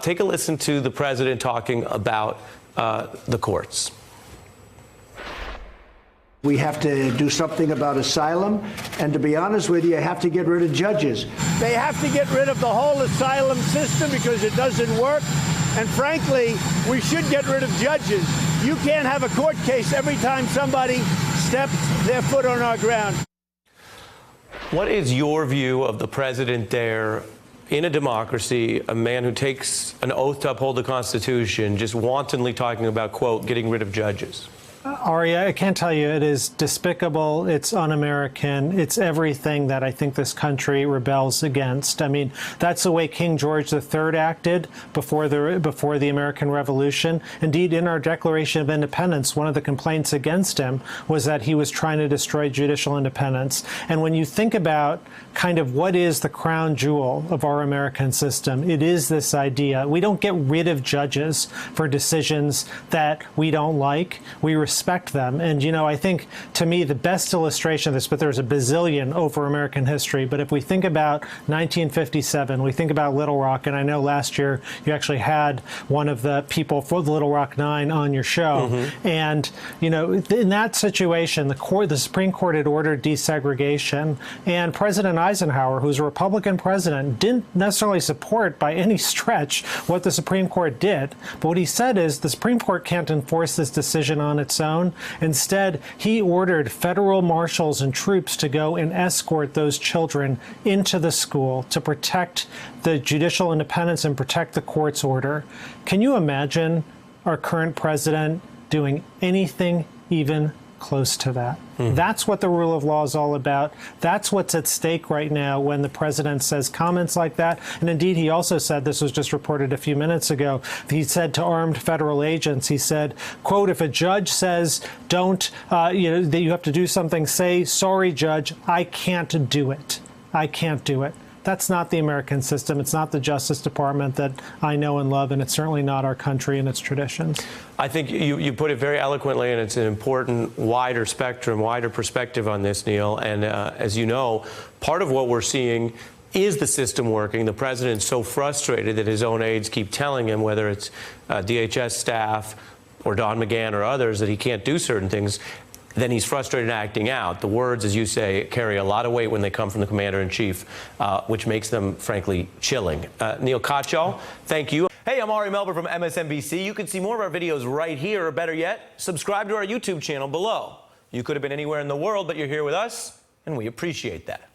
Take a listen to the president talking about the courts. We have to do something about asylum, and to be honest with you have to get rid of judges. They have to get rid of the whole asylum system because it doesn't work. And frankly, we should get rid of judges. You can't have a court case every time somebody steps their foot on our ground. What is your view of the president there in a democracy, a man who takes an oath to uphold the Constitution, just wantonly talking about, quote, getting rid of judges? Ari, I can't tell you, it is despicable, it's un-American, it's everything that I think this country rebels against. I mean, that's the way King George III acted before the American Revolution. Indeed, in our Declaration of Independence, one of the complaints against him was that he was trying to destroy judicial independence. And when you think about kind of what is the crown jewel of our American system, it is this idea. We don't get rid of judges for decisions that we don't like. We respect them. And, you know, I think, to me, the best illustration of this, but there's a bazillion over American history, but if we think about 1957, we think about Little Rock, and I know last year you actually had one of the people for the Little Rock Nine on your show. And, you know, in that situation, the Supreme Court had ordered desegregation, and President Eisenhower, who's a Republican president, didn't necessarily support by any stretch what the Supreme Court did. But what he said is the Supreme Court can't enforce this decision on its own. Instead, he ordered federal marshals and troops to go and escort those children into the school to protect the judicial independence and protect the court's order. Can you imagine our current president doing anything even close to that? That's what the rule of law is all about. That's what's at stake right now when the president says comments like that. And indeed, he also said, this was just reported a few minutes ago, he said to armed federal agents, he said, quote, if a judge says don't, that you have to do something, say, sorry, judge, I can't do it. I can't do it. That's not the American system. It's not the Justice Department that I know and love, and it's certainly not our country and its traditions. I think you put it very eloquently, and it's an important wider spectrum, wider perspective on this, Neil. And as you know, part of what we're seeing is the system working. The president's so frustrated that his own aides keep telling him, whether it's DHS staff or Don McGahn or others, that he can't do certain things. Then he's frustrated and acting out. The words, as you say, carry a lot of weight when they come from the commander-in-chief, which makes them, frankly, chilling. Neil Katyal, thank you. Hey, I'm Ari Melber from MSNBC. You can see more of our videos right here, or better yet, subscribe to our YouTube channel below. You could have been anywhere in the world, but you're here with us, and we appreciate that.